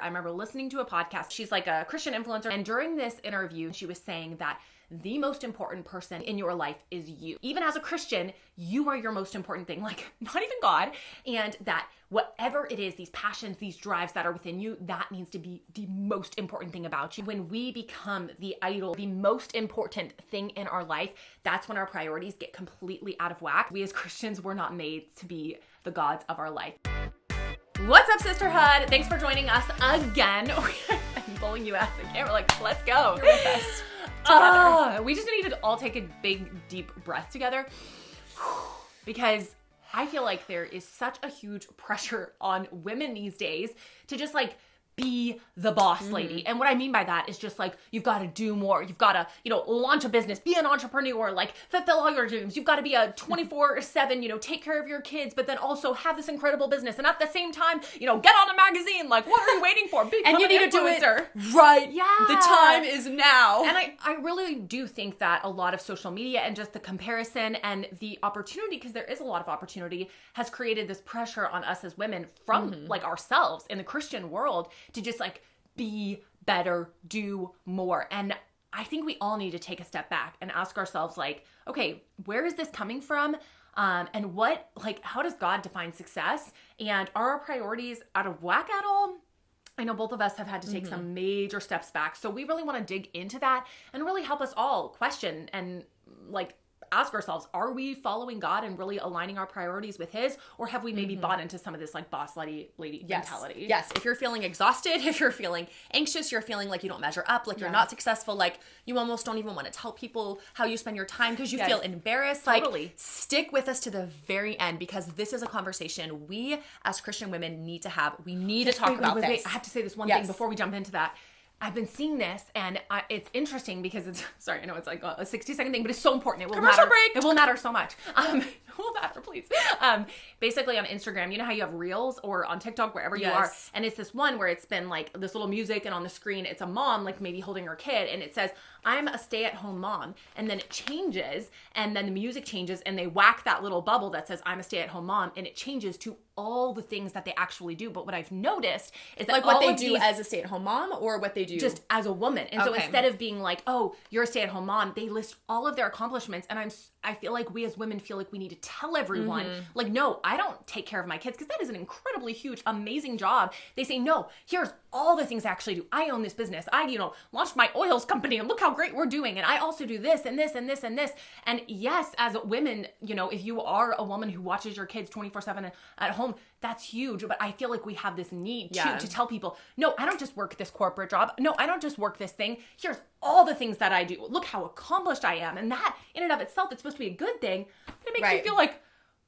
I remember listening to a podcast. She's like a Christian influencer. And during this interview, she was saying that the most important person in your life is you. Even as a Christian, you are your most important thing, like not even God. And that whatever it is, these passions, these drives that are within you, that needs to be the most important thing about you. When we become the idol, the most important thing in our life, that's when our priorities get completely out of whack. We as Christians, we're not made to be the gods of our life. What's up, sisterhood? Thanks for joining us again. I'm pulling you out of the camera, like, let's go. You're with us. We just need to all take a big, deep breath together because I feel like there is such a huge pressure on women these days to just like be the boss lady. And what I mean by that is just like, you've got to do more. You've got to, launch a business, be an entrepreneur, like fulfill all your dreams. You've got to be a 24/7, take care of your kids, but then also have this incredible business. And at the same time, get on a magazine. Like, what are you waiting for? Become and you need an to do it right. Yeah. The time is now. And I really do think that a lot of social media and just the comparison and the opportunity, because there is a lot of opportunity, has created this pressure on us as women from like ourselves in the Christian world to just like be better, do more. And I think we all need to take a step back and ask ourselves like, okay, where is this coming from? And how does God define success? And are our priorities out of whack at all? I know both of us have had to take some major steps back. So we really want to dig into that and really help us all question and like ask ourselves, are we following God and really aligning our priorities with His? Or have we maybe bought into some of this like boss lady mentality? Yes. If you're feeling exhausted, if you're feeling anxious, you're feeling like you don't measure up, like you're not successful, like you almost don't even want to tell people how you spend your time because you feel embarrassed. Totally. Like, stick with us to the very end because this is a conversation we as Christian women need to have. We need to talk about this. I have to say this one thing before we jump into that. I've been seeing this, and it's interesting because it's, sorry, I know it's like a 60-second thing, but it's so important. It will Commercial matter. break. It will matter so much. It will matter, please. Basically on Instagram, you know how you have Reels or on TikTok, wherever you are, and it's this one where it's been like this little music, and on the screen, it's a mom, like maybe holding her kid, and it says, I'm a stay-at-home mom, and then it changes, and then the music changes, and they whack that little bubble that says, I'm a stay-at-home mom, and it changes to all the things that they actually do. But what I've noticed is that like what they do as a stay-at-home mom or what they do just as a woman. And so instead of being like, oh, you're a stay-at-home mom, they list all of their accomplishments. And I feel like we as women feel like we need to tell everyone, like, no, I don't take care of my kids because that is an incredibly huge, amazing job. They say, no, here's all the things I actually do. I own this business. I, launched my oils company and look how great we're doing. And I also do this and this and this and this. And yes, as women, if you are a woman who watches your kids 24/7 at home, that's huge. But I feel like we have this need to tell people, no, I don't just work this corporate job. No, I don't just work this thing. Here's all the things that I do. Look how accomplished I am. And that in and of itself, it's supposed to be a good thing. But it makes you feel like,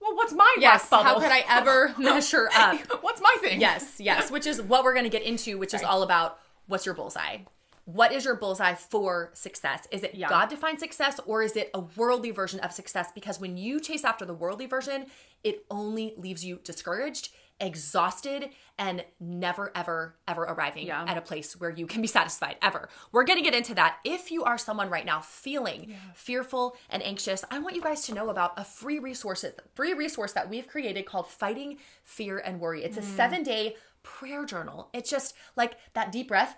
well, what's my rock bubble? How could I ever measure up? What's my thing? Yes, which is what we're going to get into, which is all about what's your bullseye. What is your bullseye for success? Is it God-defined success or is it a worldly version of success? Because when you chase after the worldly version, it only leaves you discouraged, exhausted, and never, ever, ever arriving at a place where you can be satisfied, ever. We're going to get into that. If you are someone right now feeling fearful and anxious, I want you guys to know about a free resource that we've created called Fighting Fear and Worry. It's a 7-day prayer journal. It's just like that deep breath.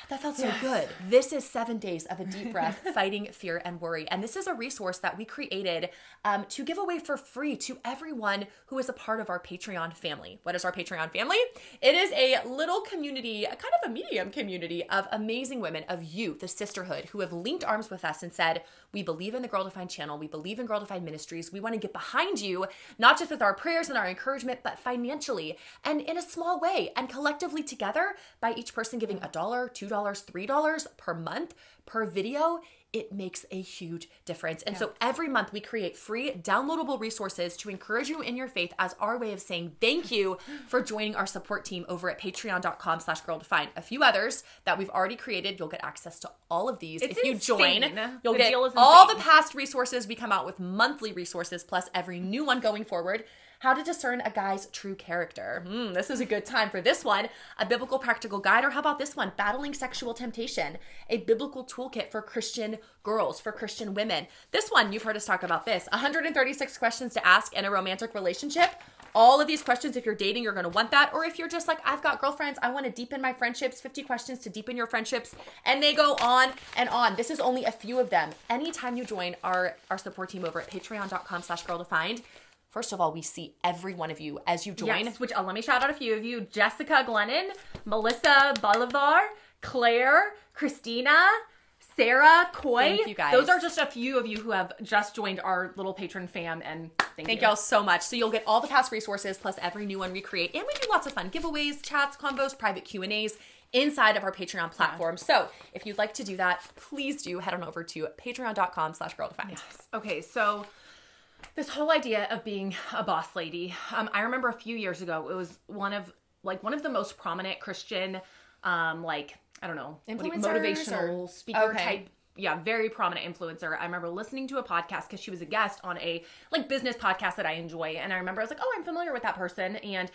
That felt so good. This is 7 days of a deep breath, fighting fear and worry. And this is a resource that we created to give away for free to everyone who is a part of our Patreon family. What is our Patreon family? It is a little community, kind of a medium community of amazing women, of you, the sisterhood, who have linked arms with us and said, we believe in the Girl Defined channel. We believe in Girl Defined Ministries. We want to get behind you, not just with our prayers and our encouragement, but financially and in a small way and collectively together by each person giving $1, $2, $3 per month per video. It makes a huge difference. And so every month we create free downloadable resources to encourage you in your faith as our way of saying thank you for joining our support team over at patreon.com/girldefined. A few others that we've already created. You'll get access to all of these. If you join, you'll get all the past resources. We come out with monthly resources plus every new one going forward. How to discern a guy's true character. This is a good time for this one. A biblical practical guide, or how about this one? Battling sexual temptation. A biblical toolkit for Christian girls, for Christian women. This one, you've heard us talk about this. 136 questions to ask in a romantic relationship. all of these questions. If you're dating, you're going to want that. Or if you're just like, I've got girlfriends, I want to deepen my friendships, 50 questions to deepen your friendships. And they go on and on. This is only a few of them. Anytime you join our support team over at patreon.com/girldefined, first of all, we see every one of you as you join. Yes, which let me shout out a few of you. Jessica Glennon, Melissa Bolivar, Claire, Christina, Sarah, Coy. Thank you guys. Those are just a few of you who have just joined our little patron fam, and thank y'all so much. So you'll get all the past resources plus every new one we create, and we do lots of fun giveaways, chats, combos, private Q&As inside of our Patreon platform. So if you'd like to do that, please do head on over to patreon.com/girldefined. Yes. Okay, so this whole idea of being a boss lady, I remember a few years ago, it was one of the most prominent Christian, I don't know, motivational speaker type. Yeah, very prominent influencer. I remember listening to a podcast because she was a guest on a business podcast that I enjoy. And I remember I was like, oh, I'm familiar with that person. And,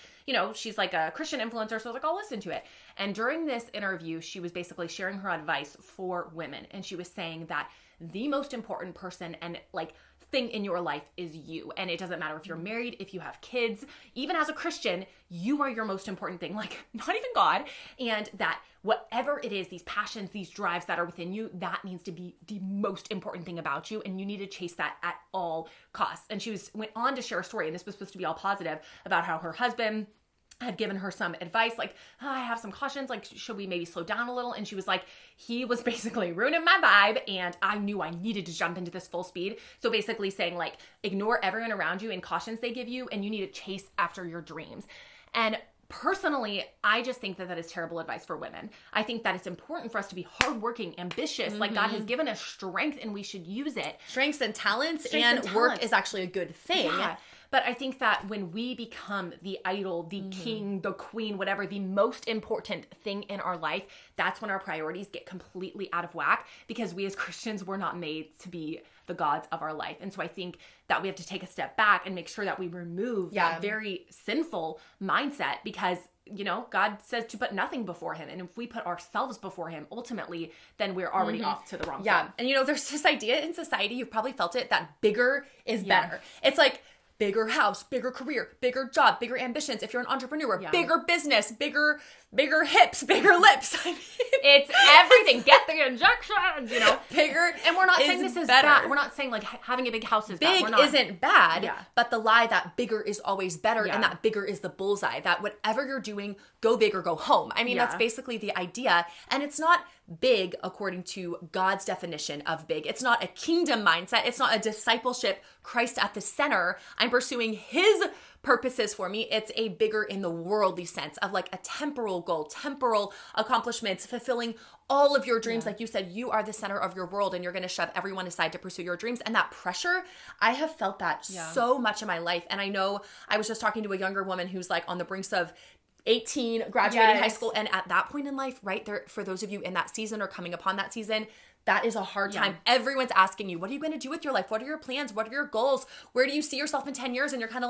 she's like a Christian influencer. So I was like, I'll listen to it. And during this interview, she was basically sharing her advice for women. And she was saying that the most important person and thing in your life is you. And it doesn't matter if you're married, if you have kids, even as a Christian, you are your most important thing, not even God. And that whatever it is, these passions, these drives that are within you, that needs to be the most important thing about you. And you need to chase that at all costs. And she went on to share a story, and this was supposed to be all positive, about how her husband had given her some advice, I have some cautions, should we maybe slow down a little? And she was like, he was basically ruining my vibe, and I knew I needed to jump into this full speed. So basically saying ignore everyone around you and cautions they give you, and you need to chase after your dreams. And personally, I just think that is terrible advice for women. I think that it's important for us to be hardworking, ambitious. God has given us strength, and we should use it. Strengths and talents, and work is actually a good thing. Yeah. But I think that when we become the idol, the king, the queen, whatever, the most important thing in our life, that's when our priorities get completely out of whack, because we as Christians, we're not made to be the gods of our life. And so I think that we have to take a step back and make sure that we remove that very sinful mindset, because God says to put nothing before him. And if we put ourselves before him, ultimately, then we're already off to the wrong side. And there's this idea in society, you've probably felt it, that bigger is better. It's bigger house, bigger career, bigger job, bigger ambitions. If you're an entrepreneur, bigger business, bigger hips, bigger lips. It's everything. Get the injections, Bigger. And we're not saying this is better. bad. We're not saying having a big house is bad. Big isn't bad, but the lie that bigger is always better, and that bigger is the bullseye, that whatever you're doing, go big or go home. I mean, that's basically the idea. And it's not big according to God's definition of big. It's not a kingdom mindset. It's not a discipleship, Christ at the center. I'm pursuing his purposes for me. It's a bigger in the worldly sense of a temporal goal, temporal accomplishments, fulfilling all of your dreams. Like you said, you are the center of your world, and you're going to shove everyone aside to pursue your dreams. And that pressure, I have felt that so much in my life. And I know I was just talking to a younger woman who's on the brinks of 18, graduating high school. And at that point in life, right there, for those of you in that season or coming upon that season, that is a hard time. Everyone's asking you, what are you going to do with your life? What are your plans? What are your goals? Where do you see yourself in 10 years? And you're kind of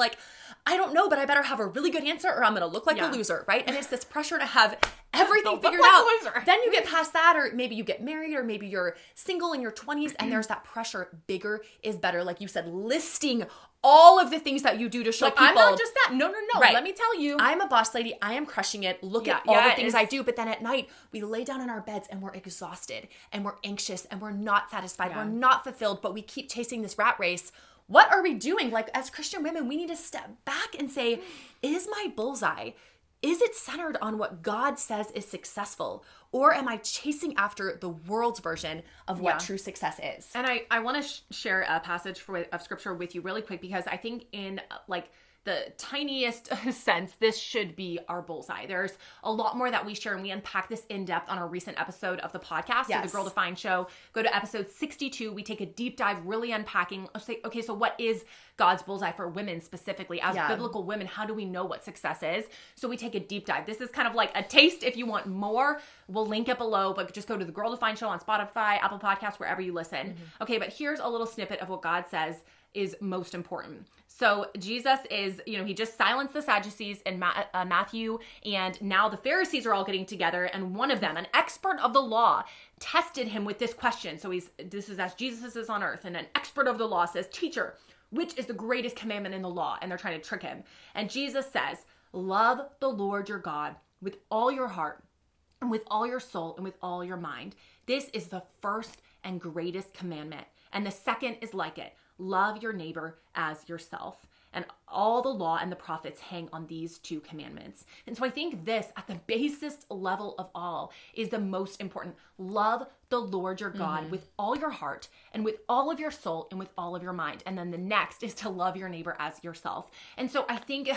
I don't know, but I better have a really good answer, or I'm going to look like a loser, right? And it's this pressure to have everything figured out. Then you get past that, or maybe you get married, or maybe you're single in your 20s, and there's that pressure. Bigger is better. Like you said, listing all of the things that you do to show people. I'm not just that. No. Right. Let me tell you. I'm a boss lady. I am crushing it. Look at all the things I do. But then at night, we lay down in our beds and we're exhausted and we're anxious and we're not satisfied. We're not fulfilled, but we keep chasing this rat race. What are we doing? As Christian women, we need to step back and say, is my bullseye, is it centered on what God says is successful? Or am I chasing after the world's version of what true success is? And I want to share a passage of scripture with you really quick, because I think in the tiniest sense, this should be our bullseye. There's a lot more that we share, and we unpack this in depth on our recent episode of the podcast, so the Girl Defined Show. Go to episode 62. We take a deep dive, really unpacking, okay, so what is God's bullseye for women specifically? As biblical women, how do we know what success is? So we take a deep dive. This is kind of like a taste. If you want more, we'll link it below, but just go to the Girl Defined Show on Spotify, Apple Podcasts, wherever you listen. Mm-hmm. Okay, but here's a little snippet of what God says is most important. So Jesus is, he just silenced the Sadducees in Matthew, and now the Pharisees are all getting together, and one of them, an expert of the law, tested him with this question. So this is as Jesus is on earth, and an expert of the law says, "Teacher, which is the greatest commandment in the law? And they're trying to trick him. And Jesus says, love the Lord your God with all your heart and with all your soul and with all your mind. This is the first and greatest commandment. And the second is like it. Love your neighbor as yourself. And all the law and the prophets hang on these two commandments. And so I think this, at the basest level of all, is the most important. Love the Lord your God with all your heart and with all of your soul and with all of your mind. And then the next is to love your neighbor as yourself. And so I think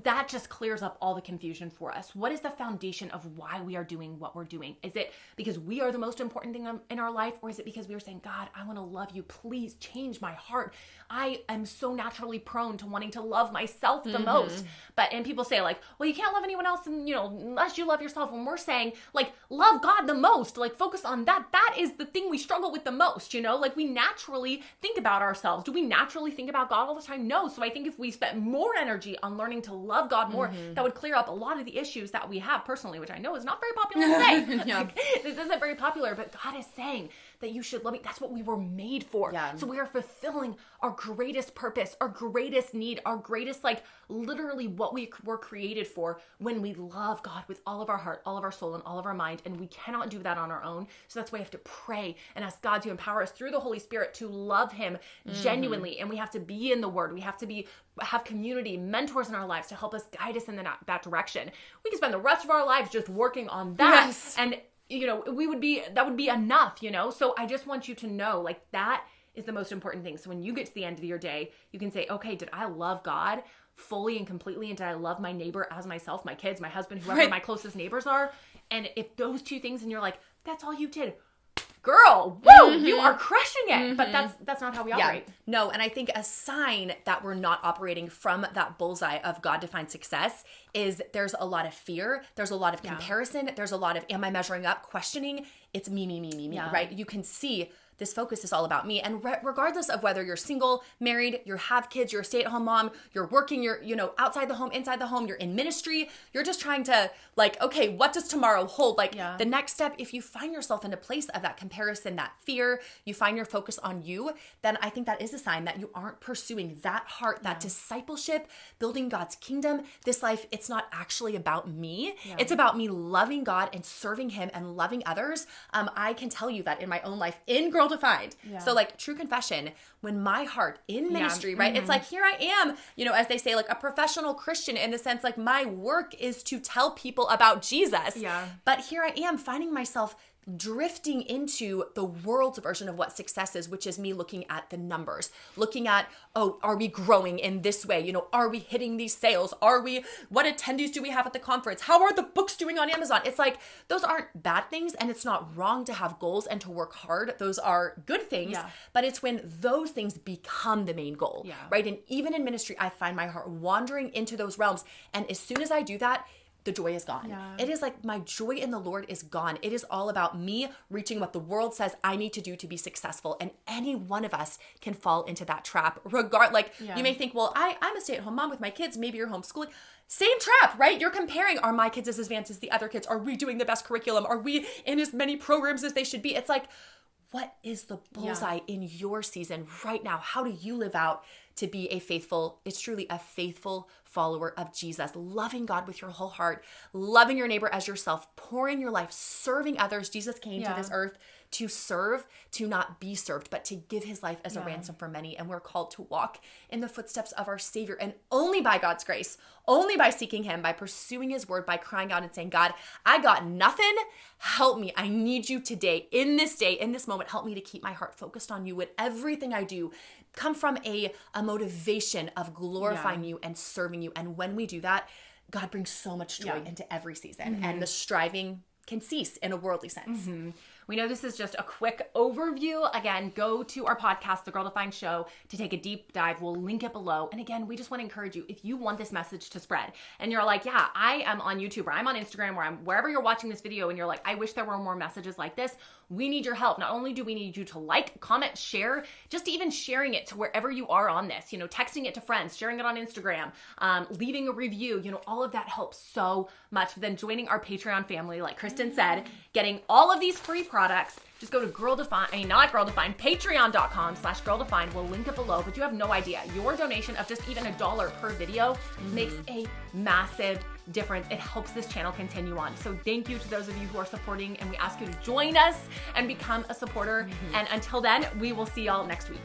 that just clears up all the confusion for us. What is the foundation of why we are doing what we're doing? Is it because we are the most important thing in our life? Or is it because we are saying, God, I want to love you. Please change my heart. I am so naturally prone to wanting to love myself the most. And people say like, well, you can't love anyone else unless you love yourself. When we're saying like, love God the most, like focus on that. That is the thing we struggle with the most, like we naturally think about ourselves. Do we naturally think about God all the time? No. So I think if we spent more energy on learning to love God more, that would clear up a lot of the issues that we have personally, which I know is not very popular to say. This isn't very popular, but God is saying that you should love me. That's what we were made for. So we are fulfilling our greatest purpose, our greatest need, our greatest, like literally what we were created for when we love God with all of our heart, all of our soul, and all of our mind. And we cannot do that on our own. So that's why we have to pray and ask God to empower us through the Holy Spirit to love him genuinely. And we have to be in the Word. We have to have community, mentors in our lives to help us guide us in that direction. We can spend the rest of our lives just working on that. And that would be enough, So I just want you to know, like, that is the most important thing. So when you get to the end of your day, you can say, okay, did I love God fully and completely? And did I love my neighbor as myself, my kids, my husband, whoever my closest neighbors are? And if those two things, and you're like, that's all you did, girl, woo, you are crushing it. But that's not how we operate. No, and I think a sign that we're not operating from that bullseye of God-defined success is there's a lot of fear, there's a lot of comparison, there's a lot of, am I measuring up, questioning, it's me, right? You can see this focus is all about me. And regardless of whether you're single, married, you have kids, you're a stay-at-home mom, you're working, you're, outside the home, inside the home, you're in ministry, you're just trying to like, okay, what does tomorrow hold? Like the next step, if you find yourself in a place of that comparison, that fear, you find your focus on you, then I think that is a sign that you aren't pursuing that heart, that discipleship, building God's kingdom. This life, it's not actually about me. It's about me loving God and serving him and loving others. I can tell you that in my own life, in Girl Defined. So like true confession, when my heart in ministry, right? It's like, here I am, as they say, like a professional Christian in the sense, like my work is to tell people about Jesus. But here I am finding myself drifting into the world's version of what success is, which is me looking at the numbers, looking at, oh, are we growing in this way? Are we hitting these sales? What attendees do we have at the conference? How are the books doing on Amazon? It's like, those aren't bad things, and it's not wrong to have goals and to work hard. Those are good things, but it's when those things become the main goal, right? And even in ministry, I find my heart wandering into those realms. And as soon as I do that, the joy is gone. It is like my joy in the Lord is gone. It is all about me reaching what the world says I need to do to be successful. And any one of us can fall into that trap. You may think, well, I'm a stay-at-home mom with my kids. Maybe you're homeschooling. Same trap, right? You're comparing, are my kids as advanced as the other kids? Are we doing the best curriculum? Are we in as many programs as they should be? It's like, what is the bullseye in your season right now? How do you live out to be it's truly a faithful follower of Jesus, loving God with your whole heart, loving your neighbor as yourself, pouring your life, serving others. Jesus came to this earth to serve, to not be served, but to give his life as a ransom for many. And we're called to walk in the footsteps of our Savior, and only by God's grace, only by seeking him, by pursuing his word, by crying out and saying, God, I got nothing. Help me. I need you today, in this moment. Help me to keep my heart focused on you. With everything I do, come from a motivation of glorifying you and serving you. And when we do that, God brings so much joy into every season, and the striving can cease in a worldly sense. We know this is just a quick overview. Again, go to our podcast, The Girl Defined Show, to take a deep dive. We'll link it below. And again, we just want to encourage you, if you want this message to spread and you're like, yeah, I am on YouTube or I'm on Instagram or I'm wherever you're watching this video and you're like, I wish there were more messages like this, we need your help. Not only do we need you to like, comment, share, just even sharing it to wherever you are on this, texting it to friends, sharing it on Instagram, leaving a review, all of that helps so much. Then joining our Patreon family, like Kristen said, getting all of these free products, just go to patreon.com/girldefined. We'll link it below, but you have no idea. Your donation of just even $1 per video makes a massive difference. It helps this channel continue on. So thank you to those of you who are supporting, and we ask you to join us and become a supporter. And until then, we will see y'all next week.